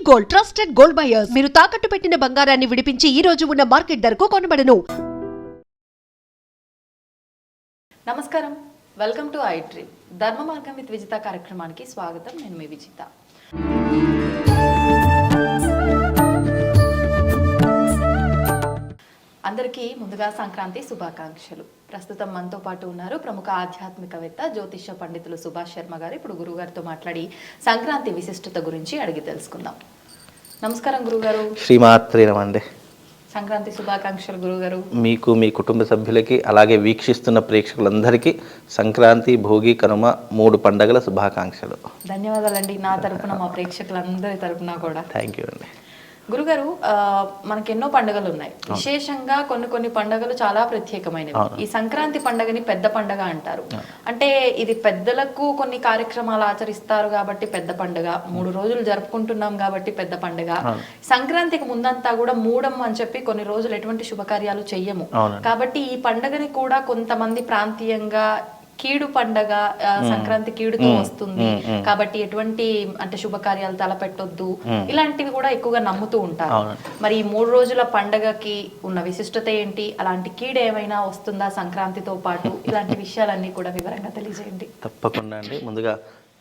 Gold trusted gold buyers మీరు తాకట్టు పెట్టిన బంగారాన్ని విడిపించి ఈ రోజు ఉన్న మార్కెట్ ధరకు కొనబడను. నమస్కారం, వెల్కమ్ టు ఐ డ్రీమ్. ధర్మ మార్గం విత్ విజిత కార్యక్రమానికి స్వాగతం. నేను మీ విజిత. అందరికీ ముందుగా సంక్రాంతి శుభాకాంక్షలు. ప్రస్తుతం మనతో పాటు ఉన్నారు ప్రముఖ ఆధ్యాత్మికవేత్త జ్యోతిష్య పండితులు సుభాష్ శర్మ గారు. ఇప్పుడు గురుగారితో మాట్లాడి సంక్రాంతి విశిష్టత గురించి అడిగి తెలుసుకుందాం. నమస్కారం గురుగారు. శ్రీమాత్రే నమండి. సంక్రాంతి శుభాకాంక్షలు గురుగారు. మీకు, మీ కుటుంబ సభ్యులకి, అలాగే వీక్షిస్తున్న ప్రేక్షకులందరికీ సంక్రాంతి, భోగి, కనుమ 3 పండుగల శుభాకాంక్షలు. ధన్యవాదాలండి. నా తరపున, మా ప్రేక్షకులందరి తరపున కూడా థ్యాంక్ యూ అండి. గురుగారు, మనకి ఎన్నో పండుగలు ఉన్నాయి. విశేషంగా కొన్ని పండుగలు చాలా ప్రత్యేకమైనవి. ఈ సంక్రాంతి పండుగని పెద్ద పండుగ అంటారు. అంటే ఇది పెద్దలకు కొన్ని కార్యక్రమాలు ఆచరిస్తారు కాబట్టి పెద్ద పండుగ, 3 రోజులు జరుపుకుంటున్నాం కాబట్టి పెద్ద పండుగ. సంక్రాంతికి ముందంతా కూడా మూడమ్మ అని చెప్పి కొన్ని రోజులు ఎటువంటి శుభకార్యాలు చెయ్యము. కాబట్టి ఈ పండుగని కూడా కొంతమంది ప్రాంతీయంగా కీడు పండగ, సంక్రాంతి కీడుతో వస్తుంది కాబట్టి ఎటువంటి అంటే శుభకార్యాలు తలపెట్టొద్దు, ఇలాంటివి కూడా ఎక్కువగా నమ్ముతూ ఉంటారు. మరి ఈ 3 రోజుల పండగకి ఉన్న విశిష్టత ఏంటి? అలాంటి కీడు ఏమైనా వస్తుందా సంక్రాంతితో పాటు? ఇలాంటి విషయాలన్నీ కూడా వివరంగా తెలియజేయండి. తప్పకుండా అండి. ముందుగా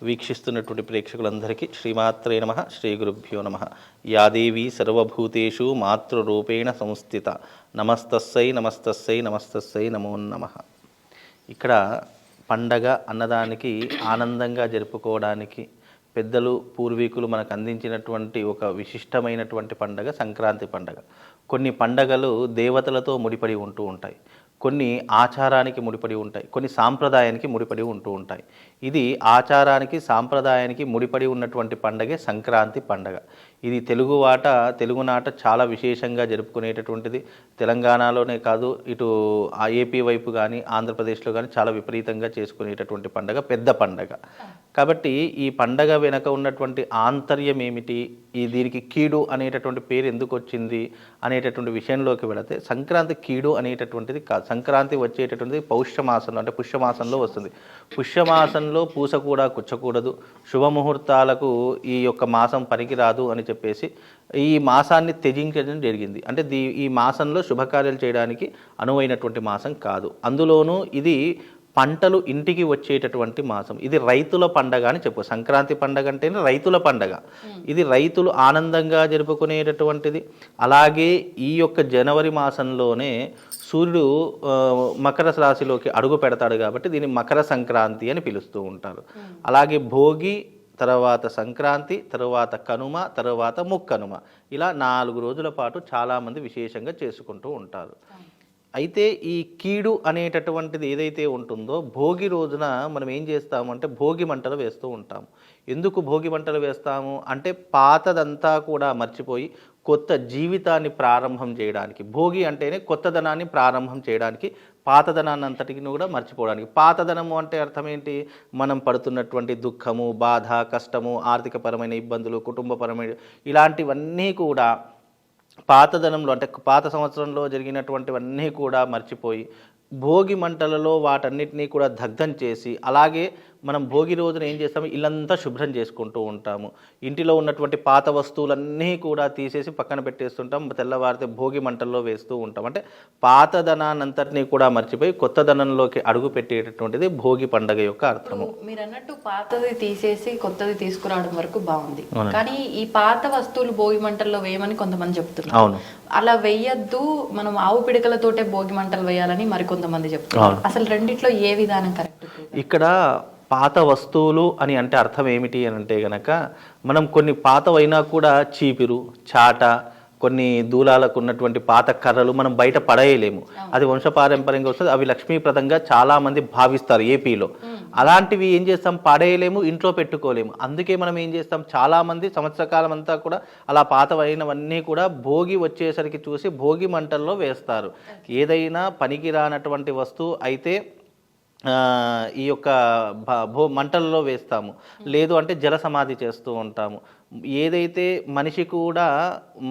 వీక్షిస్తున్నటువంటి ప్రేక్షకులందరికీ శ్రీమాత్రే నమః, శ్రీ గురుభ్యో నమః. యాదేవి సర్వభూతేషు మాతృరూపేణ సంస్థిత నమస్తస్సై నమస్తస్సై నమస్తస్సై నమో నమః. ఇక్కడ పండగ అన్నదానికి ఆనందంగా జరుపుకోవడానికి పెద్దలు, పూర్వీకులు మనకు అందించినటువంటి ఒక విశిష్టమైనటువంటి పండగ సంక్రాంతి పండగ. కొన్ని పండగలు దేవతలతో ముడిపడి ఉంటూ ఉంటాయి, కొన్ని ఆచారానికి ముడిపడి ఉంటాయి, కొన్ని సాంప్రదాయానికి ముడిపడి ఉంటూ ఉంటాయి. ఇది ఆచారానికి, సాంప్రదాయానికి ముడిపడి ఉన్నటువంటి పండగే సంక్రాంతి పండగ. ఇది తెలుగునాట చాలా విశేషంగా జరుపుకునేటటువంటిది. తెలంగాణలోనే కాదు, ఇటు ఏపీ వైపు కానీ ఆంధ్రప్రదేశ్లో కానీ చాలా విపరీతంగా చేసుకునేటటువంటి పండగ, పెద్ద పండగ. కాబట్టి ఈ పండగ వెనక ఉన్నటువంటి ఆంతర్యం ఏమిటి, దీనికి కీడు అనేటటువంటి పేరు ఎందుకు వచ్చింది అనేటటువంటి విషయంలోకి వెళితే, సంక్రాంతి కీడు అనేటటువంటిది కాదు. సంక్రాంతి వచ్చేటటువంటిది పౌష్యమాసంలో, అంటే పుష్యమాసంలో వస్తుంది. పుష్యమాసంలో పూస కూడా కుచ్చకూడదు, శుభముహూర్తాలకు ఈ యొక్క మాసం పనికిరాదు అని చెప్పేసి ఈ మాసాన్ని త్యజించడం జరిగింది. అంటే ఈ మాసంలో శుభకార్యాలు చేయడానికి అనువైనటువంటి మాసం కాదు. అందులోనూ ఇది పంటలు ఇంటికి వచ్చేటటువంటి మాసం. ఇది రైతుల పండగ అని చెప్పు. సంక్రాంతి పండగ అంటేనే రైతుల పండగ. ఇది రైతులు ఆనందంగా జరుపుకునేటటువంటిది. అలాగే ఈ యొక్క జనవరి మాసంలోనే సూర్యుడు మకర రాశిలోకి అడుగు పెడతాడు కాబట్టి దీన్ని మకర సంక్రాంతి అని పిలుస్తూ ఉంటారు. అలాగే భోగి, తర్వాత సంక్రాంతి, తర్వాత కనుమ, తర్వాత ముక్కనుమ, ఇలా 4 రోజుల పాటు చాలామంది విశేషంగా చేసుకుంటూ ఉంటారు. అయితే ఈ కీడు అనేటటువంటిది ఏదైతే ఉంటుందో, భోగి రోజున మనం ఏం చేస్తామంటే భోగి మంటలు వేస్తూ ఉంటాము. ఎందుకు భోగి మంటలు వేస్తాము అంటే పాతదంతా కూడా మర్చిపోయి కొత్త జీవితాన్ని ప్రారంభం చేయడానికి. భోగి అంటేనే కొత్తదనాన్ని ప్రారంభం చేయడానికి, పాతదనాన్ని అంతటికి కూడా మర్చిపోవడానికి. పాతదనము అంటే అర్థం ఏంటి? మనం పడుతున్నటువంటి దుఃఖము, బాధ, కష్టము, ఆర్థికపరమైన ఇబ్బందులు, కుటుంబపరమైన ఇలాంటివన్నీ కూడా పాతదనంలో, అంటే పాత సంవత్సరంలో జరిగినటువంటివన్నీ కూడా మర్చిపోయి భోగి మంటలలో వాటన్నిటినీ కూడా దగ్ధం చేసి, అలాగే మనం భోగి రోజున ఏం చేస్తాము, ఇల్లంతా శుభ్రం చేసుకుంటూ ఉంటాము. ఇంటిలో ఉన్నటువంటి పాత వస్తువులన్నీ కూడా తీసేసి పక్కన పెట్టేస్తుంటాం. తెల్లవారితే భోగి మంటల్లో వేస్తూ ఉంటాం. అంటే పాతదనాన్నంతటినీ కూడా మర్చిపోయి కొత్తదనంలోకి అడుగు పెట్టేటటువంటిది భోగి పండుగ యొక్క అర్థము. మీరు అన్నట్టు పాతది తీసేసి కొత్తది తీసుకురావడం వరకు బాగుంది, కానీ ఈ పాత వస్తువులు భోగి మంటల్లో వేయమని కొంతమంది చెప్తున్నారు. అవును, అలా వేయద్దు, మనం ఆవు పిడకలతోటే భోగి మంటలు వేయాలని మరికొంతమంది చెప్తున్నారు. అసలు రెండిట్లో ఏ విధానం కరెక్ట్? ఇక్కడ పాత వస్తువులు అని అంటే అర్థం ఏమిటి అని అంటే గనక, మనం కొన్ని పాతవైనా కూడా చీపిరు, చాట, కొన్ని దూలాలకు ఉన్నటువంటి పాత కర్రలు మనం బయట పడేయలేము. అది వంశపారంపర్యంగా వస్తుంది. అవి లక్ష్మీప్రదంగా చాలామంది భావిస్తారు ఏపీలో. అలాంటివి ఏం చేస్తాం, పడేయలేము, ఇంట్లో పెట్టుకోలేము. అందుకే మనం ఏం చేస్తాం, చాలామంది సంవత్సర కాలం అంతా కూడా అలా పాతవైనవన్నీ కూడా భోగి వచ్చేసరికి చూసి భోగి మంటల్లో వేస్తారు. ఏదైనా పనికి రానటువంటి వస్తువు అయితే ఈ యొక్క మంటల్లో వేస్తాము, లేదు అంటే జల సమాధి చేస్తూ ఉంటాము. ఏదైతే మనిషి కూడా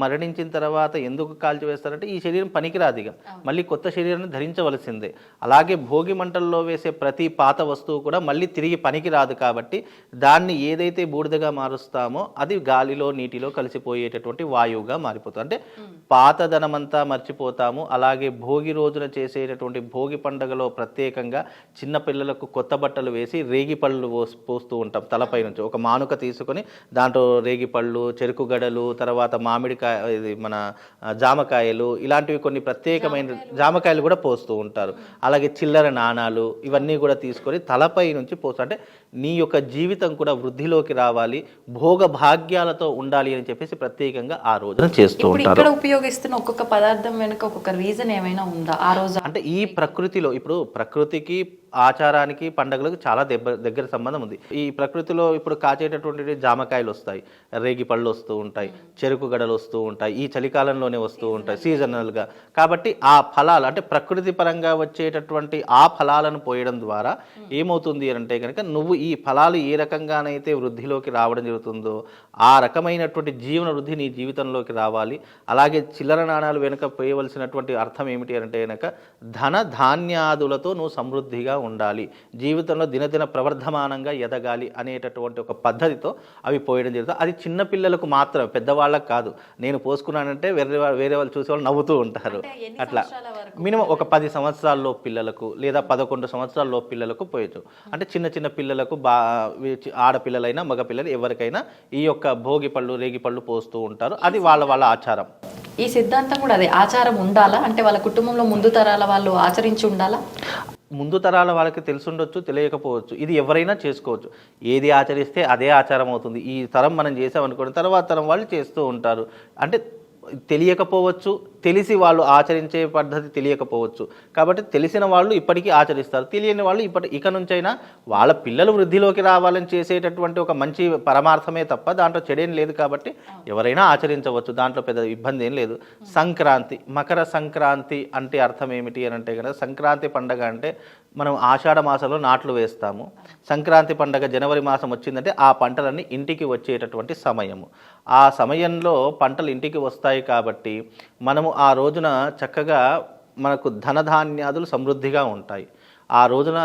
మరణించిన తర్వాత ఎందుకు కాల్చివేస్తారంటే ఈ శరీరం పనికిరాదు ఇక, మళ్ళీ కొత్త శరీరాన్ని ధరించవలసిందే. అలాగే భోగి మంటల్లో వేసే ప్రతి పాత వస్తువు కూడా మళ్ళీ తిరిగి పనికిరాదు కాబట్టి దాన్ని ఏదైతే బూడిదగా మారుస్తామో అది గాలిలో నీటిలో కలిసిపోయేటటువంటి వాయువుగా మారిపోతుంది. అంటే పాతదనమంతా మర్చిపోతాము. అలాగే భోగి రోజున చేసేటటువంటి భోగి పండుగలో ప్రత్యేకంగా చిన్న పిల్లలకు కొత్త బట్టలు వేసి రేగి పళ్ళు పోస్తూ ఉంటాం. తలపై నుంచి ఒక మానుక తీసుకొని దాంట్లో రేగిపళ్ళు, చెరుకు గడలు, తర్వాత మామిడికాయ, ఇది మన జామకాయలు, ఇలాంటివి కొన్ని ప్రత్యేకమైన జామకాయలు కూడా పోస్తూ ఉంటారు. అలాగే చిల్లర నాణాలు ఇవన్నీ కూడా తీసుకొని తలపై నుంచి పోస్తూ, అంటే నీ యొక్క జీవితం కూడా వృద్ధిలోకి రావాలి, భోగ భాగ్యాలతో ఉండాలి అని చెప్పేసి ప్రత్యేకంగా ఆ రోజున చేస్తూ ఉంటారు. ఇక్కడ ఉపయోగిస్తున్న ఒక్కొక్క పదార్థం వెనుక ఒక్కొక్క రీజన్ ఏమైనా ఉందా ఆ రోజు? అంటే ఈ ప్రకృతిలో ఇప్పుడు ప్రకృతికి ఆచారానికి పండుగలకు చాలా దగ్గర సంబంధం ఉంది. ఈ ప్రకృతిలో ఇప్పుడు కాచేటటువంటి జామకాయలు వస్తాయి, రేగి పళ్ళు వస్తూ ఉంటాయి, చెరుకు గడలు వస్తూ ఉంటాయి, ఈ చలికాలంలోనే వస్తూ ఉంటాయి సీజనల్గా. కాబట్టి ఆ ఫలాలు అంటే ప్రకృతి పరంగా వచ్చేటటువంటి ఆ ఫలాలను పోయడం ద్వారా ఏమవుతుంది అంటే కనుక నువ్వు ఈ ఫలాలు ఏ రకంగానైతే వృద్ధిలోకి రావడం జరుగుతుందో ఆ రకమైనటువంటి జీవన వృద్ధి నీ జీవితంలోకి రావాలి. అలాగే చిల్లర నాణాలు వెనుక పోయవలసినటువంటి అర్థం ఏమిటి అంటే కనుక ధన ధాన్యాదులతో నువ్వు సమృద్ధిగా ఉండాలి, జీవితంలో దినదిన ప్రవర్ధమానంగా ఎదగాలి అనేటటువంటి ఒక పద్ధతితో అవి పోయడం జరుగుతుంది. అది చిన్న పిల్లలకు మాత్రమే, పెద్దవాళ్ళకు కాదు. నేను పోసుకున్నానంటే వేరే వాళ్ళు చూసేవాళ్ళు నవ్వుతూ ఉంటారు. అట్లా మినిమం ఒక 10 సంవత్సరాల్లో పిల్లలకు లేదా 11 సంవత్సరాల్లో పిల్లలకు పోయచ్చు. అంటే చిన్న చిన్న పిల్లలకు ఆడపిల్లలైనా మగపిల్లలు ఎవరికైనా ఈ యొక్క భోగి పళ్ళు రేగి పళ్ళు పోస్తూ ఉంటారు. అది వాళ్ళ ఆచారం. ఈ సిద్ధాంతం కూడా అదే ఆచారం ఉండాలా అంటే వాళ్ళ కుటుంబంలో ముందు తరాల వాళ్ళు ఆచరించి ఉండాలా? ముందు తరాల వాళ్ళకి తెలుసుండొచ్చు, తెలియకపోవచ్చు. ఇది ఎవరైనా చేసుకోవచ్చు. ఏది ఆచరిస్తే అదే ఆచారం అవుతుంది. ఈ తరం మనం చేసామనుకోండి తర్వాత తరం వాళ్ళు చేస్తూ ఉంటారు. అంటే తెలియకపోవచ్చు, తెలిసి వాళ్ళు ఆచరించే పద్ధతి తెలియకపోవచ్చు. కాబట్టి తెలిసిన వాళ్ళు ఇప్పటికీ ఆచరిస్తారు, తెలియని వాళ్ళు ఇక నుంచైనా వాళ్ళ పిల్లలు వృద్ధిలోకి రావాలని చేసేటటువంటి ఒక మంచి పరమార్థమే తప్ప దాంట్లో చెడేం లేదు. కాబట్టి ఎవరైనా ఆచరించవచ్చు, దాంట్లో పెద్ద ఇబ్బంది ఏం లేదు. సంక్రాంతి, మకర సంక్రాంతి అంటే అర్థం ఏమిటి అని అంటే కనుక సంక్రాంతి పండగ అంటే మనం ఆషాఢ మాసంలో నాట్లు వేస్తాము. సంక్రాంతి పండగ జనవరి మాసం వచ్చిందంటే ఆ పంటలన్నీ ఇంటికి వచ్చేటటువంటి సమయము. ఆ సమయంలో పంటలు ఇంటికి వస్తాయి కాబట్టి మనము ఆ రోజున చక్కగా మనకు ధనధాన్యాదులు సమృద్ధిగా ఉంటాయి. ఆ రోజున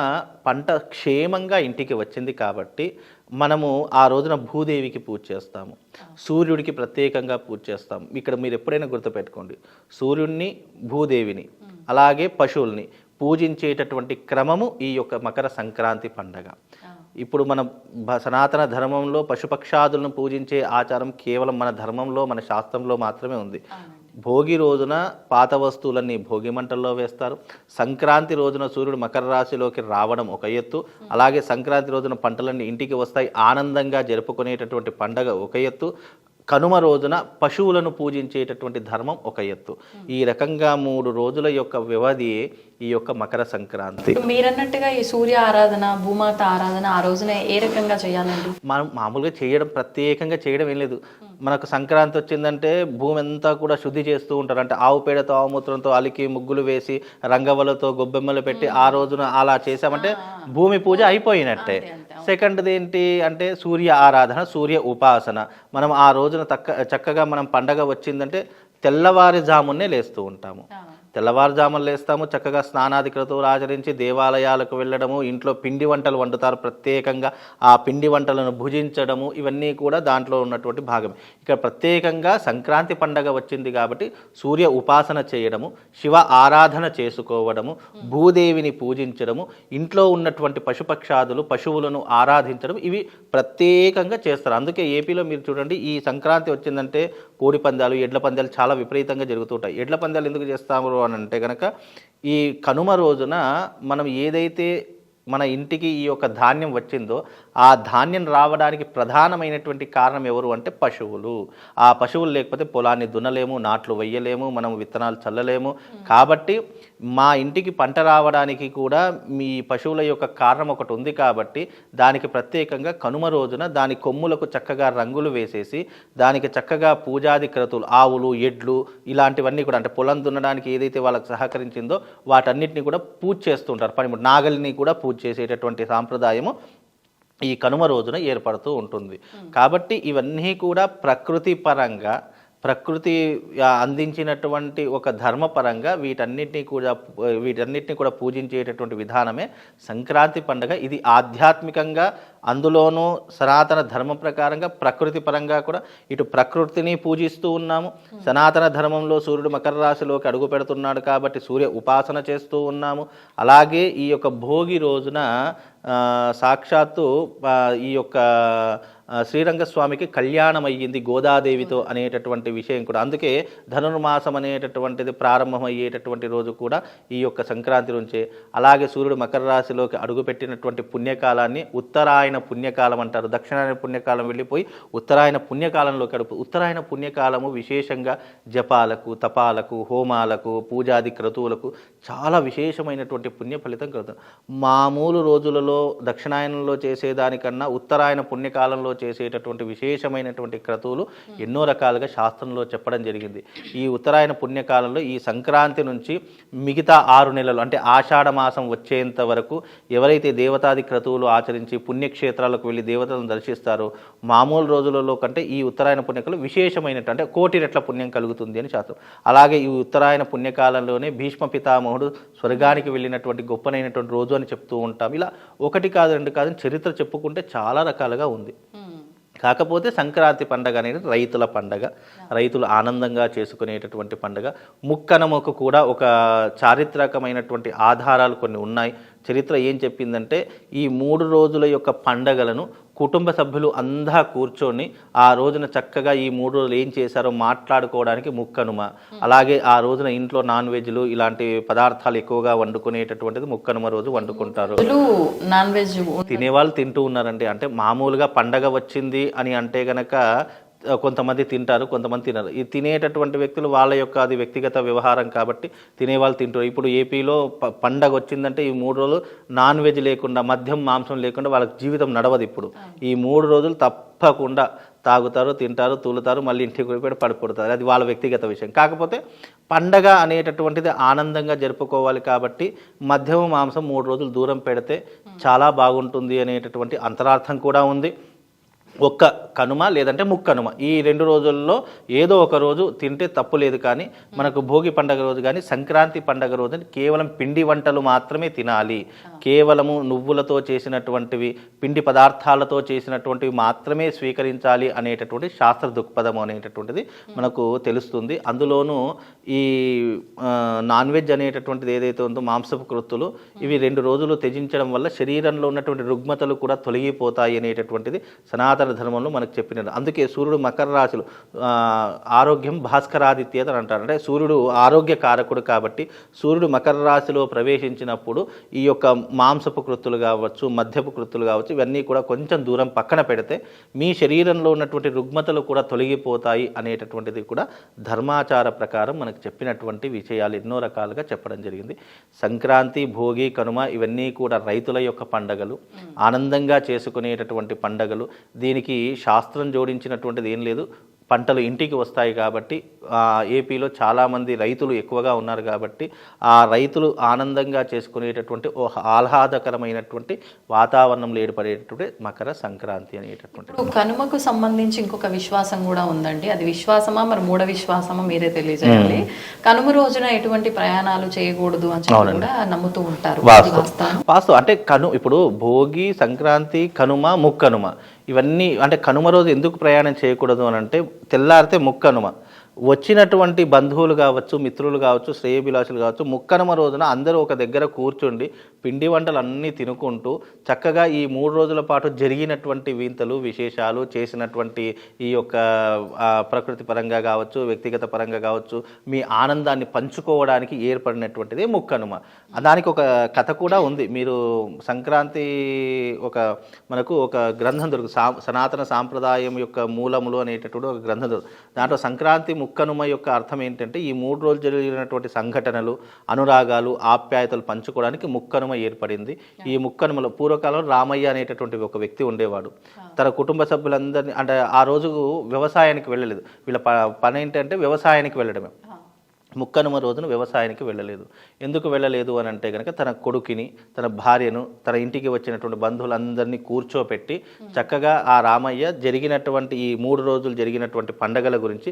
పంట క్షేమంగా ఇంటికి వచ్చింది కాబట్టి మనము ఆ రోజున భూదేవికి పూజ చేస్తాము, సూర్యుడికి ప్రత్యేకంగా పూజ చేస్తాము. ఇక్కడ మీరు ఎప్పుడైనా గుర్తుపెట్టుకోండి, సూర్యుడిని, భూదేవిని, అలాగే పశువుల్ని పూజించేటటువంటి క్రమము ఈ యొక్క మకర సంక్రాంతి పండగ. ఇప్పుడు మన సనాతన ధర్మంలో పశుపక్షాదులను పూజించే ఆచారం కేవలం మన ధర్మంలో, మన శాస్త్రంలో మాత్రమే ఉంది. భోగి రోజున పాత వస్తువులన్నీ భోగి మంటల్లో వేస్తారు. సంక్రాంతి రోజున సూర్యుడు మకర రాశిలోకి రావడం ఒక ఎత్తు, అలాగే సంక్రాంతి రోజున పంటలన్నీ ఇంటికి వస్తాయి, ఆనందంగా జరుపుకునేటటువంటి పండగ ఒక ఎత్తు. కనుమ రోజున పశువులను పూజించేటటువంటి ధర్మం ఒక ఎత్తు. ఈ రకంగా 3 రోజుల యొక్క వ్యవధి ఈ యొక్క మకర సంక్రాంతి. మీరన్నట్టుగా ఈ సూర్య ఆరాధన, భూమాత ఆరాధన ఆ రోజున ఏ రకంగా చేయాలండి? మనం మామూలుగా చేయడం, ప్రత్యేకంగా చేయడం ఏం లేదు. మనకు సంక్రాంతి వచ్చిందంటే భూమి అంతా కూడా శుద్ధి చేస్తూ ఉంటారు. అంటే ఆవు పేడతో, ఆవు మూత్రంతో అలికి ముగ్గులు వేసి రంగవలతో గొబ్బెమ్మలు పెట్టి ఆ రోజున అలా చేసామంటే భూమి పూజ అయిపోయినట్టే. సెకండ్ది ఏంటి అంటే సూర్య ఆరాధన, సూర్య ఉపాసన. మనం ఆ రోజున చక్కగా మనం పండగ వచ్చిందంటే తెల్లవారుజామునే లేస్తూ ఉంటాము. తెల్లవారుజామున లేస్తాము, చక్కగా స్నానాధికలతో ఆచరించి దేవాలయాలకు వెళ్ళడము, ఇంట్లో పిండి వంటలు వండుతారు ప్రత్యేకంగా, ఆ పిండి వంటలను భుజించడము, ఇవన్నీ కూడా దాంట్లో ఉన్నటువంటి భాగమే. ఇక్కడ ప్రత్యేకంగా సంక్రాంతి పండగ వచ్చింది కాబట్టి సూర్య ఉపాసన చేయడము, శివ ఆరాధన చేసుకోవడము, భూదేవిని పూజించడము, ఇంట్లో ఉన్నటువంటి పశుపక్షాదులు, పశువులను ఆరాధించడం, ఇవి ప్రత్యేకంగా చేస్తారు. అందుకే ఏపీలో మీరు చూడండి, ఈ సంక్రాంతి వచ్చిందంటే కోడి పందాలు, ఎడ్ల పందాలు చాలా విపరీతంగా జరుగుతుంటాయి. ఎడ్ల పందాలు ఎందుకు చేస్తాము అని అంటే కనుక ఈ కనుమ రోజున మనం ఏదైతే మన ఇంటికి ఈ యొక్క ధాన్యం వచ్చిందో ఆ ధాన్యం రావడానికి ప్రధానమైనటువంటి కారణం ఎవరు అంటే పశువులు. ఆ పశువులు లేకపోతే పొలాన్ని దున్నలేము, నాట్లు వెయ్యలేము, మనం విత్తనాలు చల్లలేము. కాబట్టి మా ఇంటికి పంట రావడానికి కూడా మీ పశువుల యొక్క కారణం ఒకటి ఉంది. కాబట్టి దానికి ప్రత్యేకంగా కనుమ రోజున దాని కొమ్ములకు చక్కగా రంగులు వేసేసి దానికి చక్కగా పూజాది క్రతువులు, ఆవులు, ఎడ్లు, ఇలాంటివన్నీ కూడా అంటే పొలం దున్నడానికి ఏదైతే వాళ్ళకి సహకరించిందో వాటన్నిటిని కూడా పూజ చేస్తుంటారు. నాగలిని కూడా పూజ చేసేటటువంటి సాంప్రదాయము ఈ కనుమ రోజున ఏర్పడుతూ ఉంటుంది. కాబట్టి ఇవన్నీ కూడా ప్రకృతి పరంగా ప్రకృతి అందించినటువంటి ఒక ధర్మపరంగా వీటన్నిటిని కూడా పూజించేటటువంటి విధానమే సంక్రాంతి పండుగ. ఇది ఆధ్యాత్మికంగా, అందులోనూ సనాతన ధర్మం ప్రకారంగా ప్రకృతి పరంగా కూడా ఇటు ప్రకృతిని పూజిస్తూ ఉన్నాము. సనాతన ధర్మంలో సూర్యుడు మకర రాశిలోకి అడుగు పెడుతున్నాడు కాబట్టి సూర్య ఉపాసన చేస్తూ ఉన్నాము. అలాగే ఈ యొక్క భోగి రోజున సాక్షాత్తు ఈ యొక్క శ్రీరంగస్వామికి కళ్యాణం అయ్యింది గోదాదేవితో అనేటటువంటి విషయం కూడా. అందుకే ధనుర్మాసం అనేటటువంటిది ప్రారంభమయ్యేటటువంటి రోజు కూడా ఈ యొక్క సంక్రాంతి నుంచే. అలాగే సూర్యుడు మకర రాశిలోకి అడుగుపెట్టినటువంటి పుణ్యకాలాన్ని ఉత్తరాయణ పుణ్యకాలం అంటారు. దక్షిణాయన పుణ్యకాలం వెళ్ళిపోయి ఉత్తరాయణ పుణ్యకాలంలోకి ఉత్తరాయణ పుణ్యకాలము విశేషంగా జపాలకు, తపాలకు, హోమాలకు, పూజాది క్రతువులకు చాలా విశేషమైనటువంటి పుణ్య ఫలితం కలుగుతుంది. మామూలు రోజులలో దక్షిణాయనంలో చేసేదానికన్నా ఉత్తరాయణ పుణ్యకాలంలో చేసేటటువంటి విశేషమైనటువంటి క్రతువులు ఎన్నో రకాలుగా శాస్త్రంలో చెప్పడం జరిగింది. ఈ ఉత్తరాయణ పుణ్యకాలంలో ఈ సంక్రాంతి నుంచి మిగతా 6 నెలలు అంటే ఆషాఢ మాసం వచ్చేంత వరకు ఎవరైతే దేవతాది క్రతువులు ఆచరించి పుణ్యక్షేత్రాలకు వెళ్ళి దేవతలను దర్శిస్తారో మామూలు రోజులలో కంటే ఈ ఉత్తరాయణ పుణ్యకాలం విశేషమైనట్టు అంటే కోటి రెట్ల పుణ్యం కలుగుతుంది అని శాస్త్రం. అలాగే ఈ ఉత్తరాయణ పుణ్యకాలంలోనే భీష్మ పితామహుడు స్వర్గానికి వెళ్ళినటువంటి గొప్పనైనటువంటి రోజు అని చెప్తూ ఉంటాం. ఇలా 1 కాదు 2 కాదు చరిత్ర చెప్పుకుంటే చాలా రకాలుగా ఉంది. కాకపోతే సంక్రాంతి పండగ అనేది రైతుల పండగ, రైతులు ఆనందంగా చేసుకునేటటువంటి పండగ. ముక్కనుమకు కూడా ఒక చారిత్రకమైనటువంటి ఆధారాలు కొన్ని ఉన్నాయి. చరిత్ర ఏం చెప్పిందంటే ఈ 3 రోజుల యొక్క పండగలను కుటుంబ సభ్యులు అంతా కూర్చొని ఆ రోజున చక్కగా ఈ 3 రోజులు ఏం చేశారో మాట్లాడుకోవడానికి ముక్కనుమ. అలాగే ఆ రోజున ఇంట్లో నాన్ వెజ్లు ఇలాంటి పదార్థాలు ఎక్కువగా వండుకునేటటువంటిది ముక్కనుమ రోజు వండుకుంటారు. నాన్ వెజ్ తినేవాళ్ళు తింటూ ఉన్నారండి. అంటే మామూలుగా పండగ వచ్చింది అని అంటే గనక కొంతమంది తింటారు, కొంతమంది తినరు. ఈ తినేటటువంటి వ్యక్తులు వాళ్ళ యొక్క అది వ్యక్తిగత వ్యవహారం కాబట్టి తినేవాళ్ళు తింటారు. ఇప్పుడు ఏపీలో పండగ వచ్చిందంటే ఈ 3 రోజులు నాన్ వెజ్ లేకుండా, మద్యం మాంసం లేకుండా వాళ్ళకి జీవితం నడవదు. ఇప్పుడు ఈ 3 రోజులు తప్పకుండా తాగుతారు, తింటారు, తూలుతారు, మళ్ళీ ఇంటికి పోయి పడుకుంటారు. అది వాళ్ళ వ్యక్తిగత విషయం. కాకపోతే పండగ అనేటటువంటిది ఆనందంగా జరుపుకోవాలి కాబట్టి మద్యం మాంసం 3 రోజులు దూరం పెడితే చాలా బాగుంటుంది అనేటటువంటి అంతరార్థం కూడా ఉంది. ఒక్క కనుమ లేదంటే ముక్కనుమ ఈ 2 రోజుల్లో ఏదో ఒక రోజు తింటే తప్పు లేదు. కానీ మనకు భోగి పండగ రోజు కానీ సంక్రాంతి పండగ రోజు కేవలం పిండి వంటలు మాత్రమే తినాలి. కేవలము నువ్వులతో చేసినటువంటివి, పిండి పదార్థాలతో చేసినటువంటివి మాత్రమే స్వీకరించాలి అనేటటువంటి శాస్త్ర దృక్పథం అనేటటువంటిది మనకు తెలుస్తుంది. అందులోనూ ఈ నాన్ వెజ్ అనేటటువంటిది ఏదైతే ఉందో మాంసపు కృత్తులు ఇవి 2 రోజులు త్యజించడం వల్ల శరీరంలో ఉన్నటువంటి రుగ్మతలు కూడా తొలగిపోతాయి అనేటటువంటిది సనాతన ధర్మంలో మనకు చెప్పినారు. అందుకే సూర్యుడు మకర రాశిలో ఆరోగ్యం భాస్కరాదిత్యత అని అంటారు. అంటే సూర్యుడు ఆరోగ్య కారకుడు కాబట్టి సూర్యుడు మకర రాశిలో ప్రవేశించినప్పుడు ఈ యొక్క మాంసపు కృత్తులు కావచ్చు, మద్యపు కృత్తులు కావచ్చు, ఇవన్నీ కూడా కొంచెం దూరం పక్కన పెడితే మీ శరీరంలో ఉన్నటువంటి రుగ్మతలు కూడా తొలగిపోతాయి అనేటటువంటిది కూడా ధర్మాచార ప్రకారం మనకు చెప్పినటువంటి విషయాలు ఎన్నో రకాలుగా చెప్పడం జరిగింది. సంక్రాంతి, భోగి, కనుమ ఇవన్నీ కూడా రైతుల యొక్క పండగలు, ఆనందంగా చేసుకునేటటువంటి పండగలు. దీనికి శాస్త్రం జోడించినటువంటిది ఏం లేదు. పంటలు ఇంటికి వస్తాయి కాబట్టి ఏపీలో చాలామంది రైతులు ఎక్కువగా ఉన్నారు కాబట్టి ఆ రైతులు ఆనందంగా చేసుకునేటటువంటి ఓ ఆహ్లాదకరమైనటువంటి వాతావరణంలో ఏర్పడేటటువంటి మకర సంక్రాంతి అనేటటువంటి. కనుమకు సంబంధించి ఇంకొక విశ్వాసం కూడా ఉందండి. అది విశ్వాసమా మరి మూఢ విశ్వాసమా మీరే తెలియజేయాలి. కనుమ రోజున ఎటువంటి ప్రయాణాలు చేయకూడదు అని కూడా నమ్ముతూ ఉంటారు. వాస్తవం అంటే ఇప్పుడు భోగి, సంక్రాంతి, కనుమ, ముక్కనుమ ఇవన్నీ అంటే కనుమ రోజు ఎందుకు ప్రయాణం చేయకూడదు అని అంటే తెల్లారితే ముక్కనుమ. వచ్చినటువంటి బంధువులు కావచ్చు, మిత్రులు కావచ్చు, శ్రేయభిలాషులు కావచ్చు, ముక్కనుమ రోజున అందరూ ఒక దగ్గర కూర్చుండి పిండి వంటలు అన్నీ తినుకుంటూ చక్కగా ఈ 3 రోజుల పాటు జరిగినటువంటి వింతలు, విశేషాలు, చేసినటువంటి ఈ యొక్క ప్రకృతి పరంగా కావచ్చు, వ్యక్తిగత పరంగా కావచ్చు, మీ ఆనందాన్ని పంచుకోవడానికి ఏర్పడినటువంటిది ముక్కనుమ. దానికి ఒక కథ కూడా ఉంది. మీరు సంక్రాంతి మనకు ఒక గ్రంథం దొరుకుతుంది, సనాతన సాంప్రదాయం యొక్క మూలములు అనేటటువంటి ఒక గ్రంథం దొరుకుతుంది. దాంట్లో సంక్రాంతి, ముక్కనుమ యొక్క అర్థం ఏంటంటే ఈ 3 రోజులు జరిగినటువంటి సంఘటనలు, అనురాగాలు, ఆప్యాయతలు పంచుకోవడానికి ముక్కనుమ ఏర్పడింది. ఈ ముక్కనుమలో పూర్వకాలంలో రామయ్య అనేటటువంటి ఒక వ్యక్తి ఉండేవాడు. తన కుటుంబ సభ్యులందరినీ అంటే ఆ రోజు వ్యవసాయానికి వెళ్ళలేదు. వీళ్ళ పని ఏంటంటే వ్యవసాయానికి వెళ్ళడమే. ముక్కనుమ రోజున వ్యవసాయానికి వెళ్ళలేదు. ఎందుకు వెళ్ళలేదు అని అంటే కనుక తన కొడుకుని, తన భార్యను, తన ఇంటికి వచ్చినటువంటి బంధువులందరినీ కూర్చోపెట్టి చక్కగా ఆ రామయ్య జరిగినటువంటి ఈ 3 రోజులు జరిగినటువంటి పండగల గురించి,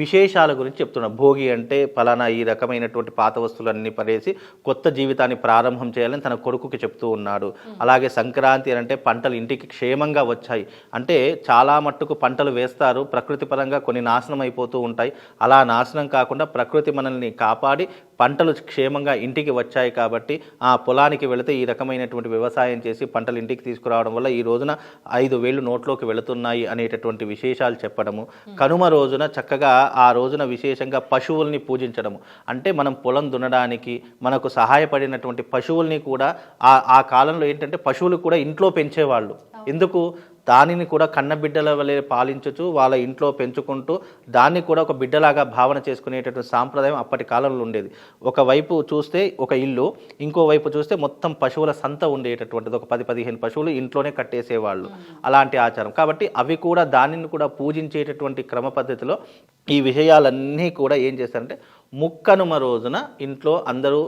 విశేషాల గురించి చెప్తున్నాడు. భోగి అంటే ఫలానా ఈ రకమైనటువంటి పాత వస్తువులన్నీ పడేసి కొత్త జీవితాన్ని ప్రారంభం చేయాలని తన కొడుకుకి చెప్తూ ఉన్నాడు. అలాగే సంక్రాంతి అని అంటే పంటలు ఇంటికి క్షేమంగా వచ్చాయి అంటే చాలా మట్టుకు పంటలు వేస్తారు, ప్రకృతి పరంగా కొన్ని నాశనం అయిపోతూ ఉంటాయి. అలా నాశనం కాకుండా ప్రకృతి మనల్ని కాపాడి పంటలు క్షేమంగా ఇంటికి వచ్చాయి కాబట్టి ఆ పొలానికి వెళితే ఈ రకమైనటువంటి వ్యవసాయం చేసి పంటలు ఇంటికి తీసుకురావడం వల్ల ఈ రోజున 5,000 నోట్లోకి వెళుతున్నాయి అనేటటువంటి విశేషాలు చెప్పడము. కనుమ రోజున చక్కగా ఆ రోజున విశేషంగా పశువుల్ని పూజించడము. అంటే మనం పొలం దున్నడానికి మనకు సహాయపడినటువంటి పశువుల్ని కూడా ఆ కాలంలో ఏంటంటే పశువులు కూడా ఇంట్లో పెంచేవాళ్ళు. ఎందుకు? దానిని కూడా కన్నబిడ్డల వలె పాలించుచు వాళ్ళ ఇంట్లో పెంచుకుంటూ దాన్ని కూడా ఒక బిడ్డలాగా భావన చేసుకునేటటువంటి సాంప్రదాయం అప్పటి కాలంలో ఉండేది. ఒకవైపు చూస్తే ఒక ఇల్లు, ఇంకోవైపు చూస్తే మొత్తం పశువుల సంత ఉండేటటువంటిది. ఒక 10-15 పశువులు ఇంట్లోనే కట్టేసేవాళ్ళు. అలాంటి ఆచారం కాబట్టి అవి కూడా దానిని కూడా పూజించేటటువంటి క్రమ పద్ధతిలో ఈ విషయాలన్నీ కూడా ఏం చేస్తారంటే ముక్కనుమ రోజున ఇంట్లో అందరూ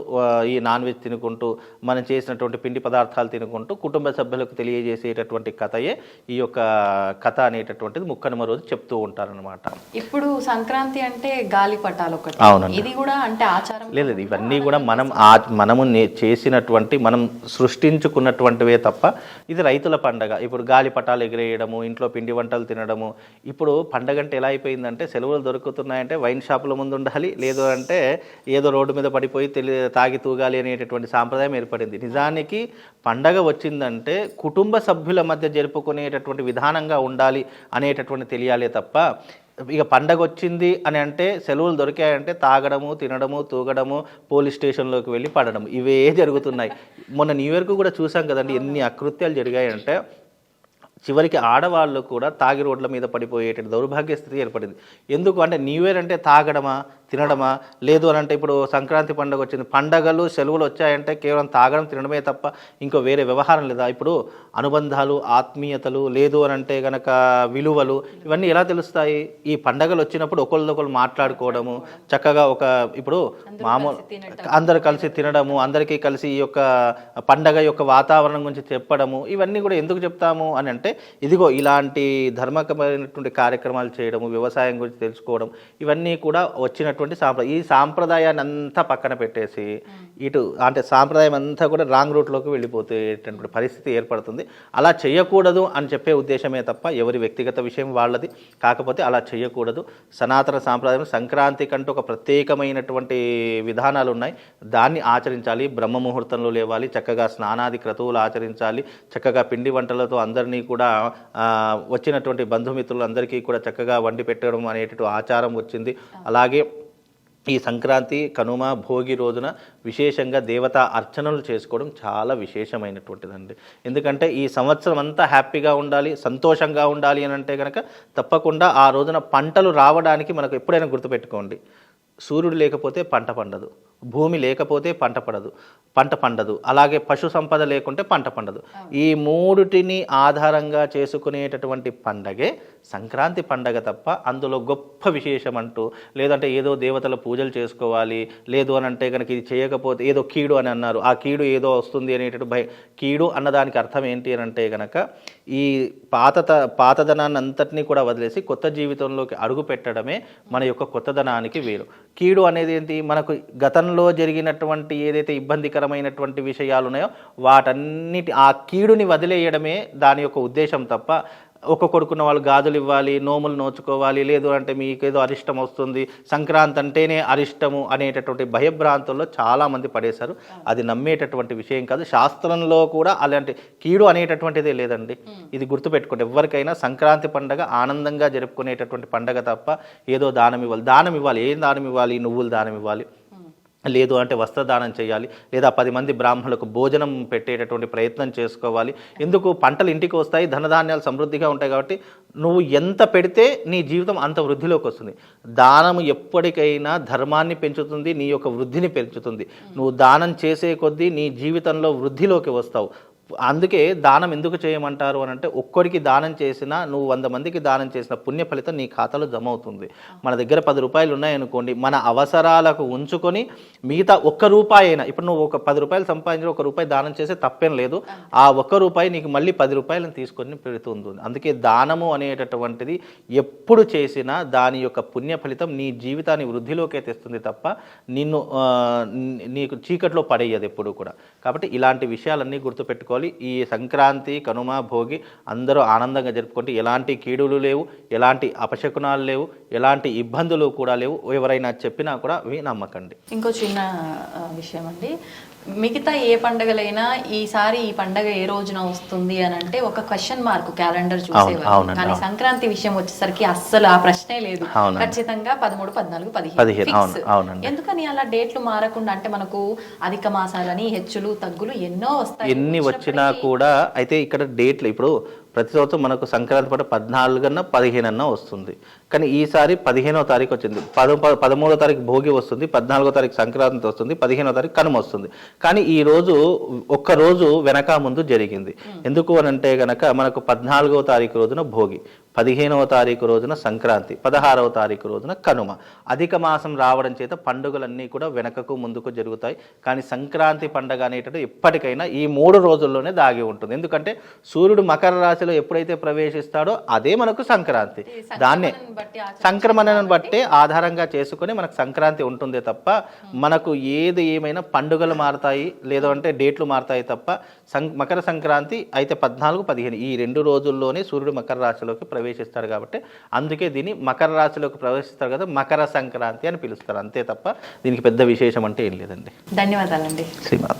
ఈ నాన్ వెజ్ తినుకుంటూ మనం చేసినటువంటి పిండి పదార్థాలు తినుకుంటూ కుటుంబ సభ్యులకు తెలియజేసేటటువంటి కథయే ఈ యొక్క కథ అనేటటువంటిది ముక్కనుమ రోజు చెప్తూ ఉంటారనమాట. ఇప్పుడు సంక్రాంతి అంటే గాలిపటాలు ఒకటి, అవునండి. ఇది కూడా అంటే ఆచారం లేదు, ఇవన్నీ కూడా మనము చేసినటువంటి మనం సృష్టించుకున్నటువంటివే తప్ప ఇది రైతుల పండగ. ఇప్పుడు గాలిపటాలు ఎగిరేయడము, ఇంట్లో పిండి వంటలు తినడము. ఇప్పుడు పండగ అంటే ఎలా అయిపోయిందంటే సెలవులు దొరుకుతున్నాయంటే వైన్ షాపుల ముందు ఉండాలి, లేదు అంటే ఏదో రోడ్డు మీద పడిపోయి తాగి తూగాలి అనేటటువంటి సాంప్రదాయం ఏర్పడింది. నిజానికి పండగ వచ్చిందంటే కుటుంబ సభ్యుల మధ్య జరుపుకునేటటువంటి విధానంగా ఉండాలి అనేటటువంటి తెలియాలే తప్ప ఇక పండగ వచ్చింది అని అంటే సెలవులు దొరికాయంటే తాగడము, తినడము, తూగడము, పోలీస్ స్టేషన్లోకి వెళ్ళి పడడం, ఇవే జరుగుతున్నాయి. మొన్న న్యూ ఇయర్కు కూడా చూసాం కదండి, ఎన్ని అకృత్యాలు జరిగాయంటే చివరికి ఆడవాళ్ళు కూడా తాగి రోడ్ల మీద పడిపోయేట దౌర్భాగ్య స్థితి ఏర్పడింది. ఎందుకు అంటే న్యూ ఇయర్ అంటే తాగడమా, తినడమా, లేదు అని అంటే ఇప్పుడు సంక్రాంతి పండుగ వచ్చింది, పండగలు సెలవులు వచ్చాయంటే కేవలం తాగడం తినడమే తప్ప ఇంకో వేరే వ్యవహారం లేదా? ఇప్పుడు అనుబంధాలు, ఆత్మీయతలు, లేదు అని అంటే కనుక విలువలు, ఇవన్నీ ఎలా తెలుస్తాయి? ఈ పండగలు వచ్చినప్పుడు ఒకళ్ళొకళ్ళు మాట్లాడుకోవడము, చక్కగా ఒక ఇప్పుడు మామూలు అందరు కలిసి తినడము, అందరికీ కలిసి ఈ యొక్క పండగ యొక్క వాతావరణం గురించి చెప్పడము, ఇవన్నీ కూడా ఎందుకు చెప్తాము అని అంటే ఇదిగో ఇలాంటి ధర్మకమైనటువంటి కార్యక్రమాలు చేయడము, వ్యవసాయం గురించి తెలుసుకోవడం, ఇవన్నీ కూడా వచ్చినటువంటి ఈ సాంప్రదాయాన్ని అంతా పక్కన పెట్టేసి ఇటు అంటే సాంప్రదాయం అంతా కూడా రాంగ్ రూట్లోకి వెళ్ళిపోతేటటువంటి పరిస్థితి ఏర్పడుతుంది. అలా చేయకూడదు అని చెప్పే ఉద్దేశమే తప్ప ఎవరి వ్యక్తిగత విషయం వాళ్ళది. కాకపోతే అలా చేయకూడదు. సనాతన సాంప్రదాయం సంక్రాంతి కంటూ ఒక ప్రత్యేకమైనటువంటి విధానాలు ఉన్నాయి, దాన్ని ఆచరించాలి. బ్రహ్మ ముహూర్తంలో లేవాలి, చక్కగా స్నానాది క్రతువులు ఆచరించాలి, చక్కగా పిండి వంటలతో అందరినీ కూడా వచ్చినటువంటి బంధుమిత్రులు అందరికీ కూడా చక్కగా వండి పెట్టడం అనేటువంటి ఆచారం వచ్చింది. అలాగే ఈ సంక్రాంతి, కనుమ, భోగి రోజున విశేషంగా దేవతా అర్చనలు చేసుకోవడం చాలా విశేషమైనటువంటిదండి. ఎందుకంటే ఈ సంవత్సరం అంతా హ్యాపీగా ఉండాలి, సంతోషంగా ఉండాలి అని అంటే కనుక తప్పకుండా ఆ రోజున పంటలు రావడానికి మనకు ఎప్పుడైనా గుర్తుపెట్టుకోండి, సూర్యుడు లేకపోతే పంట పండదు, భూమి లేకపోతే పంట పండదు, అలాగే పశు సంపద లేకుంటే పంట పండదు. ఈ మూడిటిని ఆధారంగా చేసుకునేటటువంటి పండగే సంక్రాంతి పండగ తప్ప అందులో గొప్ప విశేషం అంటూ లేదంటే ఏదో దేవతల పూజలు చేసుకోవాలి, లేదు అని అంటే కనుక ఇది చేయకపోతే ఏదో కీడు అని అన్నారు, ఆ కీడు ఏదో వస్తుంది అనేటటువంటి కీడు అన్నదానికి అర్థం ఏంటి అని అంటే కనుక ఈ పాతదనాన్ని అంతటినీ కూడా వదిలేసి కొత్త జీవితంలోకి అడుగు పెట్టడమే మన యొక్క కొత్తదనానికి వేరు. కీడు అనేది ఏంటి? మనకు గతంలో జరిగినటువంటి ఏదైతే ఇబ్బందికరమైనటువంటి విషయాలు ఉన్నాయో వాటన్నిటి ఆ కీడుని వదిలేయడమే దాని యొక్క ఉద్దేశం తప్ప ఒక కొడుకున్న వాళ్ళు గాజులు ఇవ్వాలి, నోములు నోచుకోవాలి, లేదు అంటే మీకేదో అరిష్టం వస్తుంది, సంక్రాంతి అంటేనే అరిష్టము అనేటటువంటి భయభ్రాంతుల్లో చాలామంది పడేశారు. అది నమ్మేటటువంటి విషయం కాదు. శాస్త్రంలో కూడా అలాంటి కీడు అనేటటువంటిదే లేదండి. ఇది గుర్తుపెట్టుకోండి. ఎవరికైనా సంక్రాంతి పండగ ఆనందంగా జరుపుకునేటటువంటి పండగ తప్ప ఏదో దానం ఇవ్వాలి. ఏం దానం ఇవ్వాలి? నువ్వులు దానం ఇవ్వాలి, లేదు అంటే వస్త్రదానం చేయాలి, లేదా 10 మంది బ్రాహ్మణులకు భోజనం పెట్టేటటువంటి ప్రయత్నం చేసుకోవాలి. ఎందుకు? పంటలు ఇంటికి వస్తాయి, ధనధాన్యాలు సమృద్ధిగా ఉంటాయి కాబట్టి నువ్వు ఎంత పెడితే నీ జీవితం అంత వృద్ధిలోకి వస్తుంది. దానం ఎప్పటికైనా ధర్మాన్ని పెంచుతుంది, నీ యొక్క వృద్ధిని పెంచుతుంది. నువ్వు దానం చేసే కొద్దీ నీ జీవితంలో వృద్ధిలోకి వస్తావు. అందుకే దానం ఎందుకు చేయమంటారు అని అంటే, ఒక్కడికి దానం చేసినా నువ్వు 100 మందికి దానం చేసిన పుణ్య ఫలితం నీ ఖాతాలో జమ అవుతుంది. మన దగ్గర 10 రూపాయలు ఉన్నాయనుకోండి, మన అవసరాలకు ఉంచుకొని మిగతా ₹1 అయినా, ఇప్పుడు నువ్వు ఒక 10 రూపాయలు సంపాదించి ₹1 దానం చేస్తే తప్పేం లేదు. ఆ ₹1 నీకు మళ్ళీ 10 రూపాయలను తీసుకొని పెడుతుంది. అందుకే దానము అనేటటువంటిది ఎప్పుడు చేసినా దాని యొక్క పుణ్య ఫలితం నీ జీవితాన్ని వృద్ధిలోకే తెస్తుంది తప్ప నీకు చీకట్లో పడేయదు ఎప్పుడు కూడా. కాబట్టి ఇలాంటి విషయాలన్నీ గుర్తుపెట్టుకోవాలి. ఈ సంక్రాంతి, కనుమ, భోగి అందరూ ఆనందంగా జరుపుకుంటే ఎలాంటి కీడులు లేవు, ఎలాంటి అపశకునాలు లేవు, ఎలాంటి ఇబ్బందులు కూడా లేవు. ఎవరైనా చెప్పినా కూడా అవి నమ్మకండి. ఇంకో చిన్న విషయం అండి, మిగతా ఏ పండుగలైనా ఈసారి ఈ పండుగ ఏ రోజున వస్తుంది అని అంటే ఒక క్వశ్చన్ మార్క్ క్యాలెండర్ చూసేవారు. కానీ సంక్రాంతి విషయం వచ్చేసరికి అస్సలు ఆ ప్రశ్నే లేదు. ఖచ్చితంగా 13, 14, 15. ఎందుకని అలా డేట్లు మారకుండా? అంటే మనకు అధిక మాసాలని, హెచ్చులు తగ్గులు ఎన్నో వస్తాయి. ఎన్ని వచ్చినా కూడా అయితే ఇక్కడ డేట్లు ఇప్పుడు ప్రతి సంవత్సరం మనకు సంక్రాంతి పాటు 14 అన్నా 15 అన్నా వస్తుంది. కానీ ఈసారి 15వ తారీఖు వచ్చింది, 13వ తారీఖు భోగి వస్తుంది, 14వ తారీఖు సంక్రాంతి వస్తుంది, 15వ తారీఖు కనుమ వస్తుంది. కానీ ఈ రోజు ఒక్కరోజు వెనక ముందు జరిగింది. ఎందుకు అని అంటే గనక మనకు 14వ తారీఖు రోజున భోగి, 15వ తారీఖు రోజున సంక్రాంతి, 16వ తారీఖు రోజున కనుమ. అధిక మాసం రావడం చేత పండుగలన్నీ కూడా వెనకకు ముందుకు జరుగుతాయి. కానీ సంక్రాంతి పండుగ అనేటది ఎప్పటికైనా ఈ 3 రోజుల్లోనే దాగి ఉంటుంది. ఎందుకంటే సూర్యుడు మకర రాశిలో ఎప్పుడైతే ప్రవేశిస్తాడో అదే మనకు సంక్రాంతి. దాన్నే సంక్రమణను బట్టే ఆధారంగా చేసుకుని మనకు సంక్రాంతి ఉంటుందే తప్ప మనకు ఏది ఏమైనా పండుగలు మారుతాయి లేదంటే డేట్లు మారుతాయి తప్ప మకర సంక్రాంతి అయితే 14, 15 ఈ 2 రోజుల్లోనే సూర్యుడు మకర రాశిలోకి ప్రవేశిస్తాడు. కాబట్టి అందుకే దీన్ని మకర రాశిలోకి ప్రవేశిస్తారు కదా, మకర సంక్రాంతి అని పిలుస్తారు. అంతే తప్ప దీనికి పెద్ద విశేషం అంటే ఏం లేదండి. ధన్యవాదాలండి. శ్రీమాత.